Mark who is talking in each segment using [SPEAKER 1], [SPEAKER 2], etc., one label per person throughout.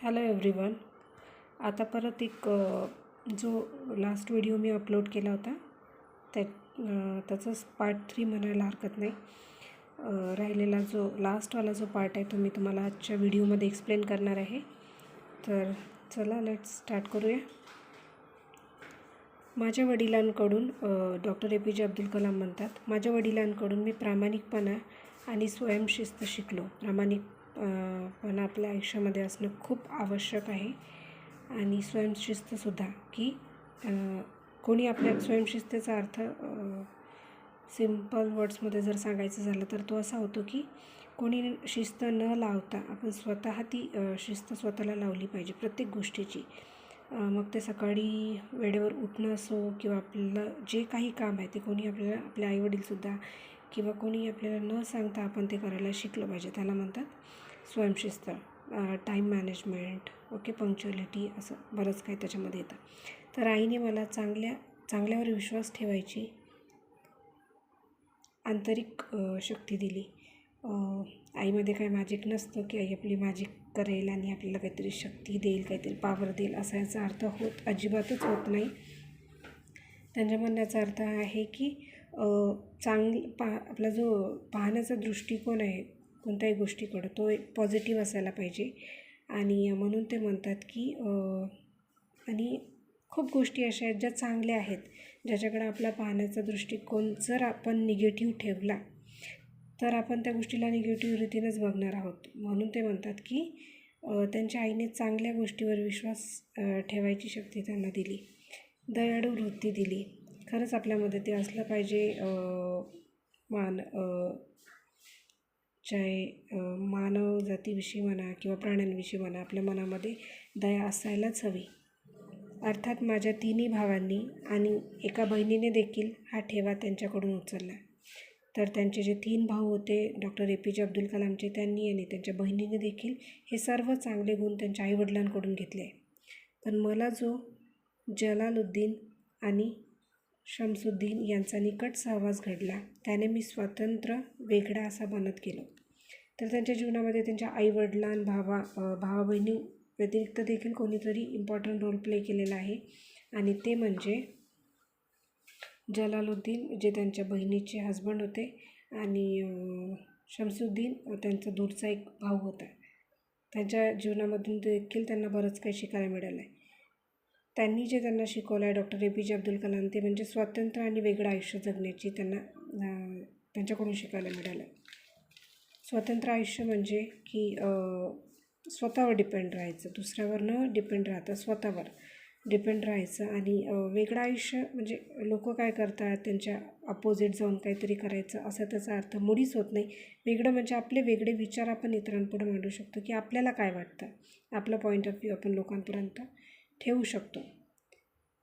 [SPEAKER 1] Hello everyone. आता परत एक जो लास्ट व्हिडिओ मी अपलोड केला होता त्याचंच पार्ट 3 म्हणायला हरकत नाही. राहिलेला जो लास्टवाला जो पार्ट आहे तो मी तुम्हाला आजच्या व्हिडिओमध्ये एक्सप्लेन करणार आहे. तर चला लेट्स स्टार्ट करूया. माझ्या वडिलांकडून डॉक्टर APJ अब्दुल कलाम म्हणतात, माझ्या वडिलांकडून मी प्रामाणिकपणा आणि स्वयंशिस्त शिकलो. प्रामाणिकपणा आपल्या आयुष्यामध्ये असणं खूप आवश्यक आहे आणि स्वयंशिस्तसुद्धा, की कोणी आपल्या स्वयंशिस्तेचा अर्थ सिम्पल वर्ड्समध्ये जर सांगायचं झालं तर तो असा होतो की कोणी शिस्त न लावता आपण स्वतः ती शिस्त स्वतःला लावली पाहिजे प्रत्येक गोष्टीची. मग ते सकाळी वेळेवर उठणं असो किंवा आपल्याला जे काही काम आहे ते कोणी आपल्याला आपले आईवडीलसुद्धा किंवा कोणी आपल्याला न सांगता आपण ते करायला शिकलं पाहिजे. त्याला म्हणतात स्वयंशिस्त. टाईम मॅनेजमेंट, ओके, पंक्च्युअलिटी, असं बरंच काही त्याच्यामध्ये येतं. तर आईने मला चांगल्यावर विश्वास ठेवायची आंतरिक शक्ती दिली. आईमध्ये काही मॅजिक नसतं की आई आपली मॅजिक करेल आणि आपल्याला काहीतरी शक्ती देईल, काहीतरी पावर देईल, असा याचा अर्थ अजिबातच होत नाही. त्यांच्या म्हणण्याचा अर्थ आहे की आपला जो पाहण्याचा दृष्टिकोन आहे कोणत्याही गोष्टीकडं तो एक पॉझिटिव्ह असायला पाहिजे. आणि म्हणून ते म्हणतात की आणि खूप गोष्टी अशा आहेत ज्या चांगल्या आहेत, ज्याच्याकडं आपला पाहण्याचा दृष्टिकोन जर आपण निगेटिव्ह ठेवला तर आपण त्या गोष्टीला निगेटिव्ह रीतीनंच बघणार आहोत. म्हणून ते म्हणतात की त्यांच्या आईने चांगल्या गोष्टीवर विश्वास ठेवायची शक्ती त्यांना दिली, दयाळू वृत्ती दिली. खरंच आपल्यामध्ये ते असलं पाहिजे. मानव जातीविषयी म्हणा किंवा प्राण्यांविषयी म्हणा, आपल्या मनामध्ये दया असायलाच हवी. अर्थात माझ्या तिन्ही भावांनी आणि एका बहिणीने देखील हा ठेवा त्यांच्याकडून उचलला. तर त्यांचे जे 3 भाऊ होते डॉक्टर APJ अब्दुल कलामचे, त्यांनी आणि त्यांच्या बहिणीने देखील हे सर्व चांगले गुण त्यांच्या आईवडिलांकडून घेतले. पण मला जो जलालुद्दीन आणि शमसुद्दीन यांचा निकट सहवास घडला त्याने मी स्वतंत्र वेगळा असा बनत गेलो. तर त्यांच्या जीवनामध्ये त्यांच्या आईवडिलां भावा बहिणी व्यतिरिक्त देखील कोणीतरी इम्पॉर्टंट रोल प्ले केलेला आहे आणि ते म्हणजे जलालुद्दीन, जे त्यांच्या बहिणीचे हजबंड होते, आणि शमसुद्दीन त्यांचा दूरचा एक भाऊ होता. त्यांच्या जीवनामधून देखील त्यांना बरंच काही शिकायला मिळालं आहे. त्यांनी जे त्यांना शिकवलं आहे डॉक्टर APJ अब्दुल कलाम, ते म्हणजे स्वातंत्र्य आणि वेगळं आयुष्य जगण्याची त्यांच्याकडून शिकायला मिळालं. स्वतंत्र आयुष्य म्हणजे की स्वतःवर डिपेंड राहायचं, दुसऱ्यावर न डिपेंड राहता स्वतःवर डिपेंड राहायचं. आणि वेगळं आयुष्य म्हणजे लोक काय करतात त्यांच्या अपोजिट जाऊन काहीतरी करायचं, असा त्याचा अर्थ मुळीच होत नाही. वेगळं म्हणजे आपले वेगळे विचार आपण इतरांपुढे मांडू शकतो, की आपल्याला काय वाटतं, आपला पॉईंट ऑफ व्ह्यू आपण लोकांपर्यंत ठेवू शकतो,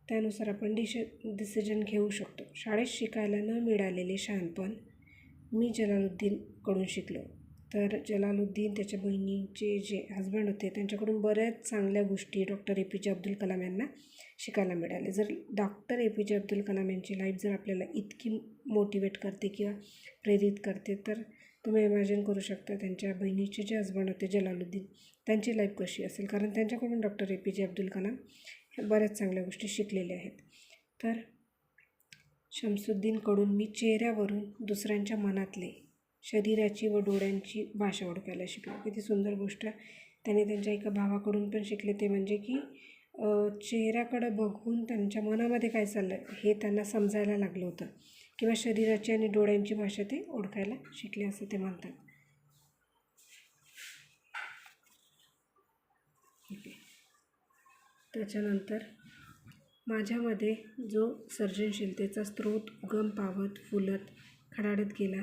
[SPEAKER 1] त्यानुसार आपण डिसिजन घेऊ शकतो. शाळेत शिकायला न मिळालेले शहाणपण मी जलालुद्दीनकडून शिकलो. तर जलालुद्दीन त्याच्या बहिणीचे जे हजबंड होते त्यांच्याकडून बऱ्याच चांगल्या गोष्टी डॉक्टर APJ अब्दुल कलाम यांना शिकायला मिळाले. जर डॉक्टर APJ अब्दुल कलाम यांची लाईफ जर आपल्याला इतकी मोटिवेट करते किंवा प्रेरित करते, तर तुम्ही इमॅजिन करू शकता त्यांच्या बहिणीचे जे हजबंड होते जलालुद्दीन, त्यांची लाईफ कशी असेल. कारण त्यांच्याकडून डॉक्टर APJ अब्दुल कलाम ह्या बऱ्याच चांगल्या गोष्टी शिकलेल्या आहेत. तर शमसुद्दीनकडून मी चेहऱ्यावरून दुसऱ्यांच्या मनातले, शरीराची व डोळ्यांची भाषा ओळखायला शिकलो. किती सुंदर गोष्ट त्याने त्यांच्या एका भावाकडून पण शिकले, ते म्हणजे की चेहऱ्याकडं बघून त्यांच्या मनामध्ये काय चाललं हे त्यांना समजायला लागलं होतं, किंवा शरीराची आणि डोळ्यांची भाषा ते ओळखायला शिकले असं ते म्हणतात. त्याच्यानंतर माझ्यामध्ये जो सर्जनशीलतेचा स्रोत उगम पावत फुलत खडाडत गेला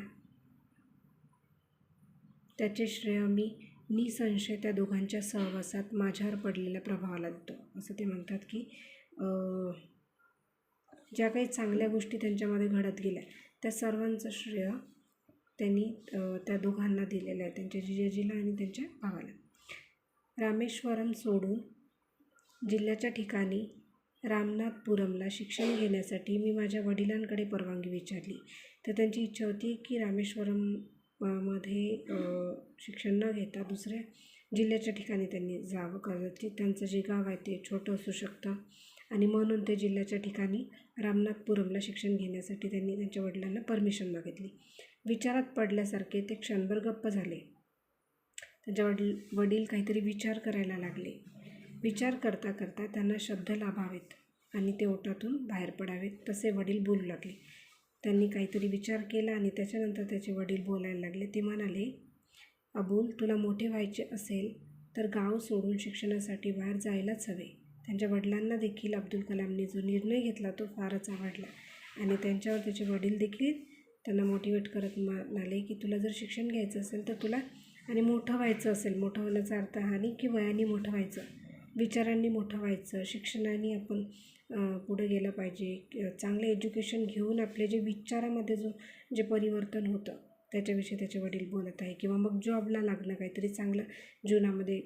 [SPEAKER 1] त्याचे श्रेय मी निसंशय त्या दोघांच्या सहवासात माझ्यावर पडलेल्या प्रभावाला देतो. असं ते म्हणतात की ज्या काही चांगल्या गोष्टी त्यांच्यामध्ये घडत गेल्या त्या सर्वांचं श्रेय त्यांनी त्या दोघांना दिलेलं आहे, त्यांच्या जिजाजीला आणि त्यांच्या भावाला. रामेश्वरम सोडून जिल्ह्याच्या ठिकाणी रामनाथपुरमला शिक्षण घेण्यासाठी मी माझ्या वडिलांकडे परवानगी विचारली. तर त्यांची इच्छा होती की रामेश्वरम मध्ये शिक्षण न घेता दुसऱ्या जिल्ह्याच्या ठिकाणी त्यांनी जावं. कदाचित त्यांचं जे गाव आहे ते छोटं असू शकतं आणि म्हणून ते जिल्ह्याच्या ठिकाणी रामनाथपुरमला शिक्षण घेण्यासाठी त्यांनी त्यांच्या वडिलांना परमिशन मागितली. विचारात पडल्यासारखे ते क्षणभर गप्प झाले. त्यांच्या वडील काहीतरी विचार करायला लागले. विचार करता करता त्यांना शब्द लाभावेत आणि ते ओटातून बाहेर पडावेत तसे वडील बोलू लागले. त्यांनी काहीतरी विचार केला आणि त्याच्यानंतर त्याचे वडील बोलायला लागले. ते म्हणाले, अबुल, तुला मोठे व्हायचे असेल तर गाव सोडून शिक्षणासाठी बाहेर जायलाच हवे. त्यांच्या वडिलांना देखील अब्दुल कलामने जो निर्णय घेतला तो फारच आवडला आणि त्यांच्यावर त्याचे वडील देखील त्यांना मोटिवेट करत म्हणाले की तुला जर शिक्षण घ्यायचं असेल तर तुला आणि मोठं व्हायचं असेल, मोठं होण्याचा अर्थ हा नाही की वयाने मोठं व्हायचं, विचारांनी मोठं व्हायचं, शिक्षणाने आपण पुढे गेलं पाहिजे. चांगलं एज्युकेशन घेऊन आपले जे विचारामध्ये जे परिवर्तन होतं त्याच्याविषयी त्याचे वडील बोलत आहे. किंवा मग जॉबला लागणं, काहीतरी चांगलं जीवनामध्ये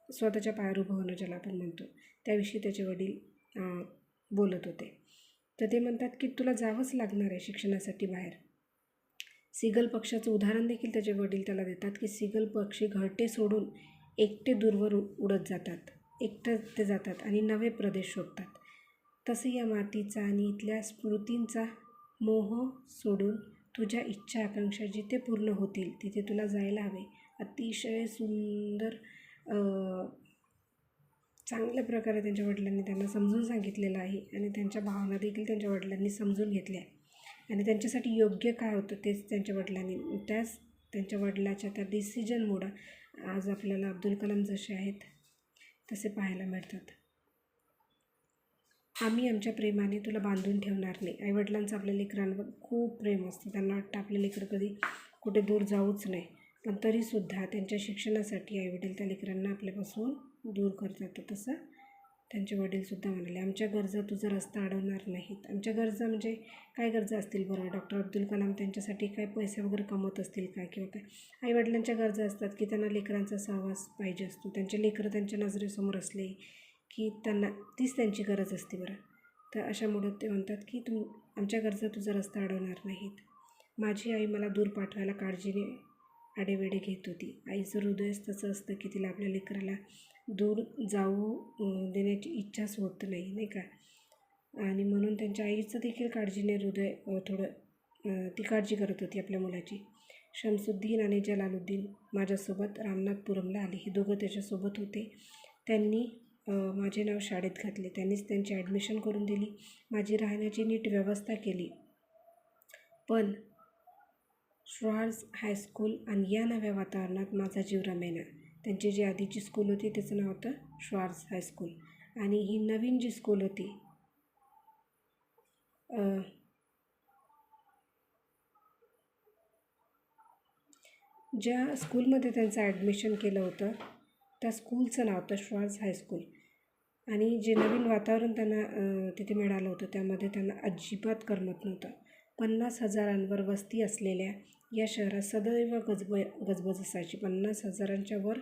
[SPEAKER 1] स्वतःच्या पायावर उभं होणं ज्याला आपण म्हणतो त्याविषयी त्याचे वडील बोलत होते. तर ते म्हणतात की तुला जावंच लागणार आहे शिक्षणासाठी बाहेर. सिगल पक्षाचं उदाहरण देखील त्याचे वडील त्याला देतात की सिगल पक्षी घरटे सोडून एकटे दूरवर उडत जातात, एकटं ते जातात आणि नवे प्रदेश शोधतात. तसे या मातीचा आणि इथल्या स्मृतींचा मोह सोडून तुझ्या इच्छा आकांक्षा जिथे पूर्ण होतील तिथे तुला जायला हवे. अतिशय सुंदर चांगल्या प्रकारे त्यांच्या वडिलांनी त्यांना समजून सांगितलेलं आहे आणि त्यांच्या भावना देखील त्यांच्या वडिलांनी समजून घेतल्या आणि त्यांच्यासाठी योग्य काय होतं तेच त्यांच्या वडिलांनी, त्यांच्या वडिलाच्या त्या डिसिजनमुळं आज आपल्याला अब्दुल कलाम जसे आहेत तसे पाहायला मिळतात. आम्ही आमच्या प्रेमाने तुला बांधून ठेवणार नाही. आईवडिलांचं आपल्या लेकरांवर खूप प्रेम असतं. त्यांना वाटतं आपले लेकरं कधी कुठे दूर जाऊच नाही, पण तरीसुद्धा त्यांच्या शिक्षणासाठी आईवडील त्या लेकरांना आपल्यापासून दूर करतात. तसं त्यांचे वडीलसुद्धा म्हणाले, आमच्या गरजा तुझा रस्ता अडवणार नाहीत. आमच्या गरजा म्हणजे काय गरजा असतील बरं? डॉक्टर अब्दुल कलाम त्यांच्यासाठी काय पैसे वगैरे कमवत असतील का किंवा काय? आईवडिलांच्या गरजा असतात की त्यांना लेकरांचा सहवास पाहिजे असतो. त्यांचे लेकरं त्यांच्या नजरेसमोर असले की त्यांना तीच त्यांची गरज असते बरं. तर अशामुळं ते म्हणतात की आमच्या गरजा तुझा रस्ता अडवणार नाहीत. माझी आई मला दूर पाठवायला काळजीने आडेवेडे घेत होती. आईचं हृदयच तसं असतं की तिला आपल्या लेकराला दूर जाऊ देण्याची इच्छाच होत नाही, नाही का? आणि म्हणून त्यांच्या आईचं देखील काळजीने हृदय ती काळजी करत होती आपल्या मुलाची. शमसुद्दीन आणि जलालुद्दीन माझ्यासोबत रामनाथपुरमला आले. हे दोघं त्याच्यासोबत होते. त्यांनी माझे नाव शाळेत घातले. त्यांनीच त्यांची ॲडमिशन करून दिली, माझी राहण्याची नीट व्यवस्था केली. पण श्वार्ज हायस्कूल आणि या नव्या वातावरणात माझा जीव रमेना. त्यांची जी आधीची स्कूल होती त्याचं नाव होतं श्वार्ज हायस्कूल आणि ही नवीन जी स्कूल होती ज्या स्कूलमध्ये त्यांचं ॲडमिशन केलं होतं त्या स्कूलचं नाव होतं श्वार्ज हायस्कूल. आणि जे नवीन वातावरण त्यांना तिथे मिळालं होतं त्यामध्ये त्यांना अजिबात करमत नव्हतं. 50,000 वस्ती असलेल्या या शहरात सदैव गजबज असायची. 50,000च्या वर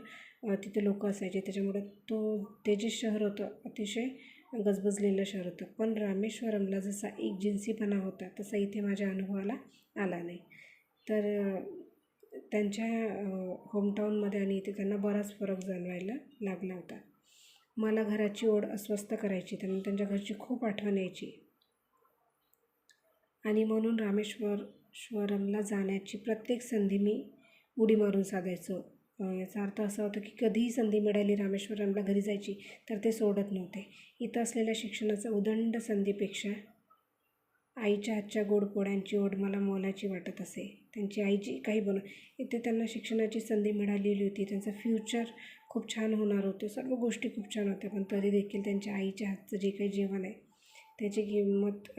[SPEAKER 1] तिथे लोक असायचे. त्याच्यामुळं ते जे शहर होतं अतिशय गजबजलेलं शहर होतं. पण रामेश्वरमला जसा एकजिन्सीपणा होता तसा इथे माझ्या अनुभवाला आला नाही. तर त्यांच्या होमटाऊनमध्ये आणि इथे त्यांना बराच फरक जाणवायला लागला होता. मला घराची ओढ अस्वस्थ करायची. त्यांना त्यांच्या घरची खूप आठवण यायची आणि म्हणून रामेश्वरमला जाण्याची प्रत्येक संधी मी उडी मारून साधायचो. याचा अर्थ असा होता की कधीही संधी मिळाली रामेश्वरमला घरी जायची तर ते सोडत नव्हते. इथं असलेल्या शिक्षणाचा उदंड संधीपेक्षा आईच्या हातच्या गोड पोळ्यांची ओढ मला मोलाची वाटत असे. त्यांची आई जी काही इथे त्यांना शिक्षणाची संधी मिळालेली होती, त्यांचं फ्युचर खूप छान होणार होतं, सर्व गोष्टी खूप छान होत्या. पण तरी देखील त्यांच्या आईच्या हातचं जे काही जेवण आहे त्याची किंमत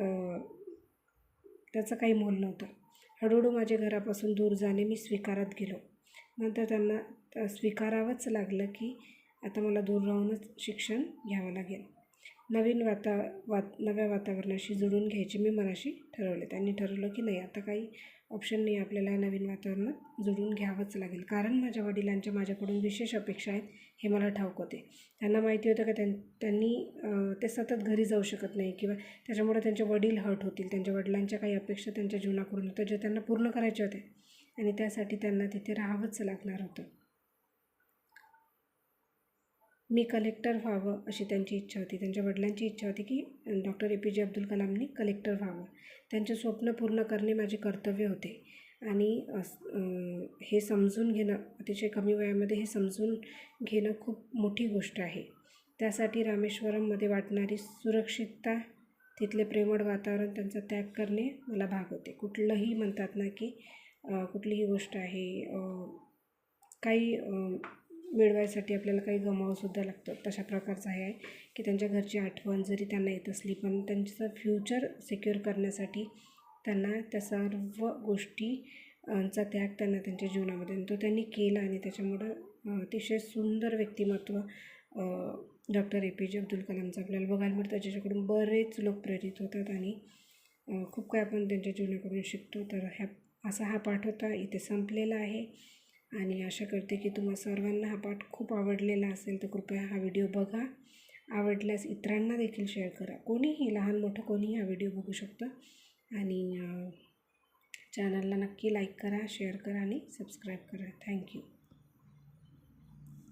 [SPEAKER 1] त्याचं काही मोल नव्हतं. हळूहळू माझ्या घरापासून दूर जाणे मी स्वीकारत गेलो. नंतर त्यांना स्वीकारावंच लागलं की आता मला दूर राहूनच शिक्षण घ्यावं लागेल. नव्या वातावरणाशी जुळून घ्यायचे मी मनाशी ठरवले. त्यांनी ठरवलं की नाही, आता काही ऑप्शन नाही, आपल्याला नवीन वातावरणात जुळून घ्यावंच लागेल. कारण माझ्या वडिलांच्या माझ्याकडून विशेष अपेक्षा आहेत हे मला ठाऊक होते. त्यांना माहिती होतं का त्यांनी ते सतत घरी जाऊ शकत नाही किंवा त्याच्यामुळे त्यांचे वडील हर्ट होतील. त्यांच्या वडिलांच्या काही अपेक्षा त्यांच्या जीवनाकडून होत्या ज्या त्यांना पूर्ण करायच्या होत्या. आणि त्यासाठी त्यांना तिथे राहावंच लागणार होतं. मी कलेक्टर व्हावं अशी त्यांची इच्छा होती. त्यांच्या वडिलांची इच्छा होती की डॉक्टर APJ अब्दुल कलामनी कलेक्टर व्हावं. त्यांचे स्वप्न पूर्ण करणे माझे कर्तव्य होते आणि हे समजून घेणं, अतिशय कमी वयामध्ये हे समजून घेणं खूप मोठी गोष्ट आहे. त्यासाठी रामेश्वरममध्ये वाटणारी सुरक्षितता, तिथले प्रेमळ वातावरण, त्यांचा त्याग करणे मला भाग होते. कुठलंही म्हणतात ना की कुठलीही गोष्ट आहे, काही मिळवायसाठी आपल्याला काही गमावंसुद्धा लागतं. तशा प्रकारचं आहे की त्यांच्या घरची आठवण जरी त्यांना येत असली, पण त्यांचं फ्युचर सिक्युअर करण्यासाठी त्यांना त्या सर्व गोष्टींचा त्याग त्यांना त्यांच्या जीवनामध्ये तो त्यांनी केला आणि त्याच्यामुळं अतिशय सुंदर व्यक्तिमत्व डॉक्टर APJ अब्दुल कलामचं आपल्याला बघायला मिळतं, ज्याच्याकडून बरेच लोक प्रेरित होतात आणि खूप काही आपण त्यांच्या जीवनाकडून शिकतो. तर असा हा पाठ होता, इथे संपलेला आहे आणि आशा करते की तुम्हा सर्वांना हा पाठ खूप आवडलेला असेल. तर कृपया हा व्हिडिओ बघा, आवडल्यास इतरांना देखील शेअर करा. कोणीही, लहान मोठं कोणीही हा व्हिडिओ बघू शकतं आणि चॅनलला नक्की लाईक करा, शेअर करा आणि सबस्क्राईब करा. थँक्यू.